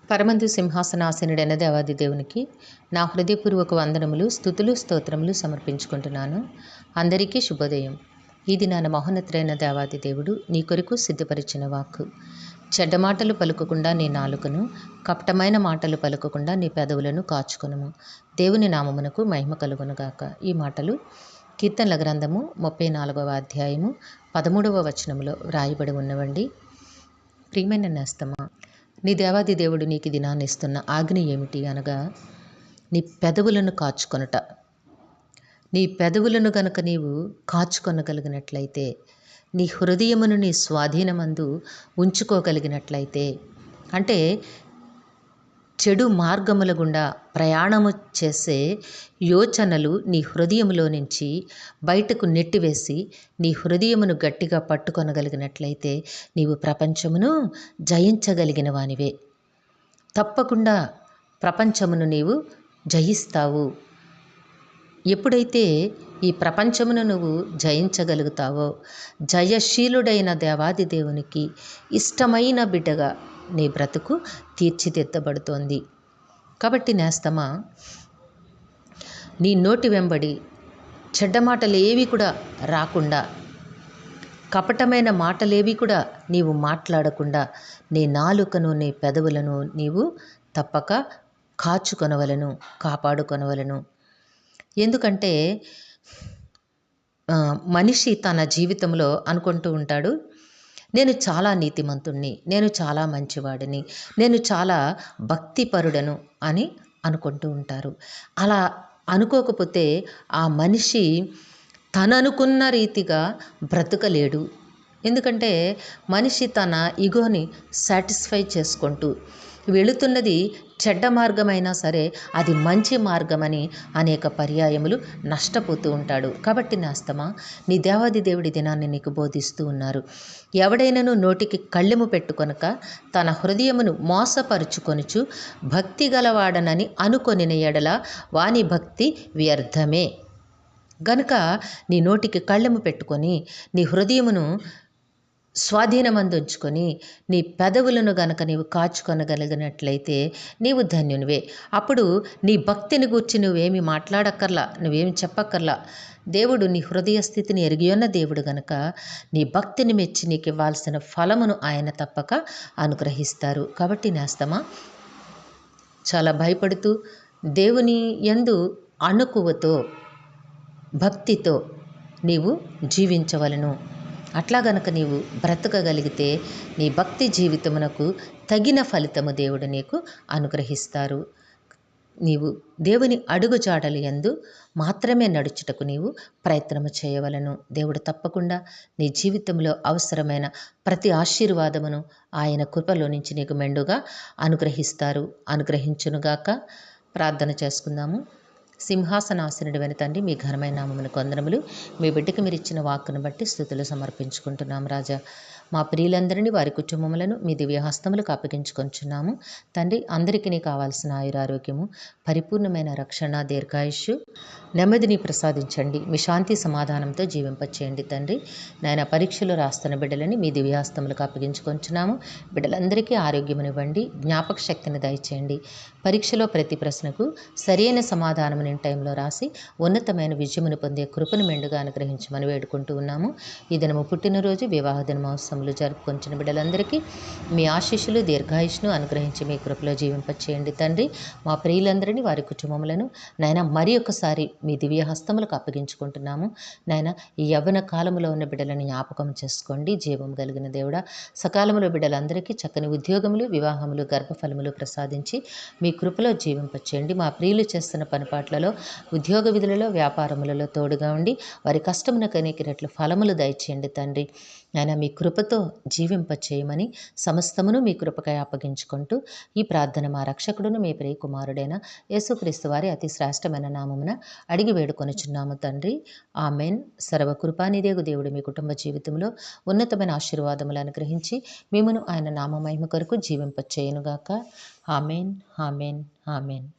పరమందు సింహాసనాసనుడైన దేవాది దేవునికి నా హృదయపూర్వక వందనములు, స్తుతులు, స్తోత్రములు సమర్పించుకుంటున్నాను. అందరికీ శుభోదయం. ఇది నా మహోన్నతుడైన దేవాది దేవుడు నీ కొరకు సిద్ధపరిచిన వాక్కు. చెడ్డ మాటలు పలుకకుండా నీ నాలుకను, కపటమైన మాటలు పలుకకుండా నీ పెదవులను కాచుకొనుము. దేవుని నామమునకు మహిమ కలుగునుగాక. ఈ మాటలు కీర్తనల గ్రంథము 34వ అధ్యాయము 13వ వచనములో వ్రాయబడి ఉన్నవండి. ప్రియమైన నేస్తమా, నీ దేవాది దేవుడు నీకు దినాన్ని ఇస్తున్న ఆజ్ఞ ఏమిటి అనగా, నీ పెదవులను కాచుకొనుట. నీ పెదవులను గనుక నీవు కాచుకొనగలిగినట్లయితే, నీ హృదయమును నీ స్వాధీనమందు ఉంచుకోగలిగినట్లయితే, అంటే చెడు మార్గముల గుండా ప్రయాణము చేసే యోచనలు నీ హృదయములో నుంచి బయటకు నెట్టివేసి నీ హృదయమును గట్టిగా పట్టుకొనగలిగినట్లయితే నీవు ప్రపంచమును జయించగలిగిన వానివే. తప్పకుండా ప్రపంచమును నీవు జయిస్తావు. ఎప్పుడైతే ఈ ప్రపంచమును నువ్వు జయించగలుగుతావో, జయశీలుడైన దేవాది దేవునికి ఇష్టమైన బిడ్డగా నీ బ్రతుకు తీర్చిదిద్దబడుతోంది. కాబట్టి నేస్తమా, నీ నోటి వెంబడి చెడ్డ మాటలు ఏవి కూడా రాకుండా, కపటమైన మాటలేవి కూడా నీవు మాట్లాడకుండా నీ నాలుకను, నీ పెదవులను నీవు తప్పక కాచుకొనవలను, కాపాడుకొనవలను. ఎందుకంటే మనిషి తన జీవితంలో అనుకుంటూ ఉంటాడు, నేను చాలా నీతిమంతుణ్ణి, నేను చాలా మంచివాడిని, నేను చాలా భక్తిపరుడను అని అనుకుంటూ ఉంటారు. అలా అనుకోకపోతే ఆ మనిషి తననుకున్న రీతిగా బ్రతకలేడు. ఎందుకంటే మనిషి తన ఇగోని సాటిస్ఫై చేసుకుంటూ వెళుతున్నది చెడ్డ మార్గమైనా సరే అది మంచి మార్గమని అనేక పర్యాయములు నష్టపోతూ ఉంటాడు. కాబట్టి నేస్తమా, నీ దేవాది దేవుడి దినాన్ని నీకు బోధిస్తూ ఉన్నారు. ఎవడైనను నోటికి కళ్ళెము పెట్టుకొనక తన హృదయమును మోసపరుచుకొనుచు భక్తి గలవాడనని అనుకొనిన ఎడల వాని భక్తి వ్యర్థమే. గనుక నీ నోటికి కళ్ళెము పెట్టుకొని నీ హృదయమును స్వాధీనమందుంచుకొని నీ పెదవులను గనక నీవు కాచుకొనగలిగినట్లయితే నీవు ధన్యునివే. అప్పుడు నీ భక్తిని గూర్చి నువ్వేమి మాట్లాడక్కర్లా, నువ్వేమి చెప్పక్కర్లా. దేవుడు నీ హృదయ స్థితిని ఎరిగియున్న దేవుడు గనక నీ భక్తిని మెచ్చి నీకు ఇవ్వాల్సిన ఫలమును ఆయన తప్పక అనుగ్రహిస్తారు. కాబట్టి నేస్తమా, చాలా భయపడుతూ దేవుని యందు అణకువతో భక్తితో నీవు జీవించవలను. అట్లా గనక నీవు బ్రతకగలిగితే నీ భక్తి జీవితమునకు తగిన ఫలితము దేవుడు నీకు అనుగ్రహిస్తారు. నీవు దేవుని అడుగుజాడలు యందు మాత్రమే నడుచుటకు నీవు ప్రయత్నము చేయవలను. దేవుడు తప్పకుండా నీ జీవితంలో అవసరమైన ప్రతి ఆశీర్వాదమును ఆయన కృపలో నుంచి నీకు మెండుగా అనుగ్రహించునుగాక. ప్రార్థన చేసుకుందాము. సింహాసనాసనుడైన తండ్రి, మీ ఘనమైన నామమునకు వందనములు. మీ బిడ్డకి మీరు ఇచ్చిన వాక్కును బట్టి స్తుతులు సమర్పించుకుంటున్నాం రాజా. మా ప్రియులందరినీ, వారి కుటుంబములను మీ దివ్యహస్తములకు అప్పగించుకొంచున్నాము తండ్రి. అందరికీ కావాల్సిన ఆయురారోగ్యము, పరిపూర్ణమైన రక్షణ, దీర్ఘాయుష్యు, నెమ్మదిని ప్రసాదించండి. మీ శాంతి సమాధానంతో జీవింపచేయండి తండ్రి. నాయన, పరీక్షలు రాస్తున్న బిడ్డలని మీ దివ్యహస్తములకు అప్పగించుకొంచున్నాము. బిడ్డలందరికీ ఆరోగ్యమునివ్వండి, జ్ఞాపక శక్తిని దయచేయండి. పరీక్షలో ప్రతి ప్రశ్నకు సరైన సమాధానం టైంలో రాసి ఉన్నతమైన విజయమును పొందే కృపను మెండుగా అనుగ్రహించమని వేడుకుంటూ ఉన్నాము. ఈ దినము పుట్టినరోజు, వివాహ దినోత్సవములు జరుపుకొంచిన బిడ్డలందరికీ మీ ఆశీస్సులు, దీర్ఘాయుష్ను అనుగ్రహించి మీ కృపలో జీవింపచేయండి తండ్రి. మా ప్రియులందరినీ, వారి కుటుంబములను నాయన మరి ఒకసారి మీ దివ్య హస్తములకు అప్పగించుకుంటున్నాము. నాయన, ఈ యవ్వన కాలంలో ఉన్న బిడ్డలను జ్ఞాపకం చేసుకోండి. జీవం కలిగిన దేవుడా, సకాలంలో బిడ్డలందరికీ చక్కని ఉద్యోగములు, వివాహములు, గర్భఫలములు ప్రసాదించి మీ కృపలో జీవింపచేయండి. మా ప్రియులు చేస్తున్న పనిపాట్లలో, ఉద్యోగ విధులలో, వ్యాపారములలో తోడుగా ఉండి వారి కష్టమునకు అనేక రెట్లు ఫలములు దయచేయండి తండ్రి. ఆయన మీ కృపతో జీవింపచేయమని సమస్తమును మీ కృపకై అప్పగించుకుంటూ ఈ ప్రార్థన మా రక్షకుడును మీ ప్రియ కుమారుడైన యేసుక్రీస్తు వారి అతి శ్రేష్టమైన నామమున అడిగి వేడుకొనుచున్నాము తండ్రి. ఆమెన్. సర్వకృపానిదేగు దేవుడు మీ కుటుంబ జీవితంలో ఉన్నతమైన ఆశీర్వాదములు అనుగ్రహించి మిమ్మును ఆయన నామ మహిమ కొరకు జీవింపచేయునుగాక. Amen, amen, amen.